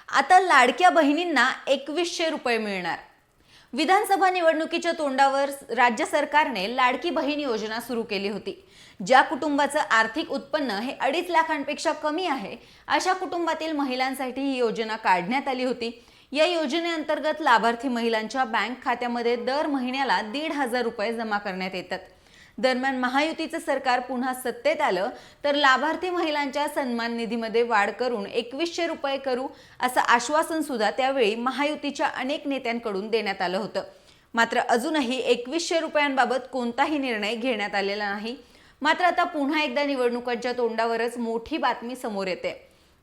आता लाडक्या बहिणींना 2100 रुपये मिळणार। विधानसभा निवडणुकीच्या तोंडावर राज्य सरकारने लाडकी बहीण योजना सुरू केली होती। ज्या कुटुंबाचं आर्थिक उत्पन्न हे 2.5 लाखांपेक्षा कमी आहे अशा कुटुंबातील महिलांसाठी ही योजना काढण्यात आली होती। या योजनेअंतर्गत लाभार्थी महिलांच्या बँक खात्यामध्ये दर महिन्याला 1,500 रुपये जमा करण्यात येतात। दरम्यान महायुतीचं सरकार पुन्हा सत्तेत आलं तर लाभार्थी महिलांच्या सन्मान निधीमध्ये वाढ करून 2100 रुपये करू असं आश्वासन सुद्धा त्यावेळी महायुतीच्या अनेक नेत्यांकडून देण्यात आलं होतं। मात्र अजूनही 2100 रुपयांबाबत कोणताही निर्णय घेण्यात आलेला नाही। मात्र आता पुन्हा एकदा निवडणुकांच्या तोंडावरच मोठी बातमी समोर येते।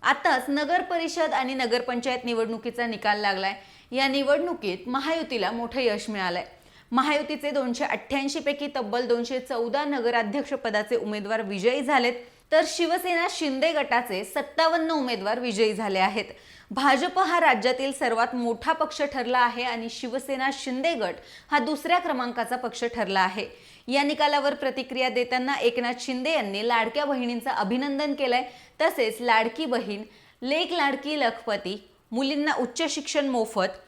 आताच नगर परिषद आणि नगरपंचायत निवडणुकीचा निकाल लागलाय। या निवडणुकीत महायुतीला मोठं यश मिळालंय। महायुतीचे 288 पैकी तब्बल 214 नगराध्यक्ष पदाचे उमेदवार विजयी झालेत, तर शिवसेना शिंदे गटाचे 57 उमेदवार विजयी झाले आहेत। भाजप हा राज्यातील सर्वात मोठा पक्ष ठरला आहे आणि शिवसेना शिंदे गट हा दुसऱ्या क्रमांकाचा पक्ष ठरला आहे। या निकालावर प्रतिक्रिया देताना एकनाथ शिंदे यांनी लाडक्या बहिणींचं अभिनंदन केलंय। तसेच लाडकी बहीण, लेक लाडकी लखपती, मुलींना उच्च शिक्षण मोफत,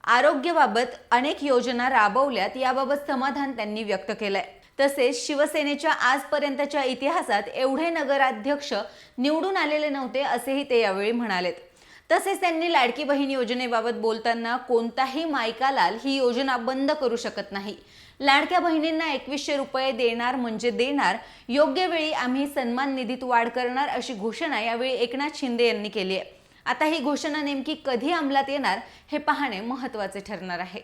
आरोग्याबाबत अनेक योजना राबवल्यात याबाबत समाधान त्यांनी व्यक्त केलंय। तसेच शिवसेनेच्या आजपर्यंतच्या इतिहासात एवढे नगराध्यक्ष निवडून आलेले नव्हते असेही ते यावेळी म्हणालेत। तसेच त्यांनी लाडकी बहीण योजनेबाबत बोलताना कोणताही मायकालाल ही योजना बंद करू शकत नाही। लाडक्या बहिणींना 2100 रुपये देणार म्हणजे देणार, योग्य वेळी आम्ही सन्मान निधीत वाढ करणार अशी घोषणा यावेळी एकनाथ शिंदे यांनी केली आहे। आता ही घोषणा नेमकी कधी अंमलात येणार हे पाहणे महत्त्वाचे ठरणार आहे।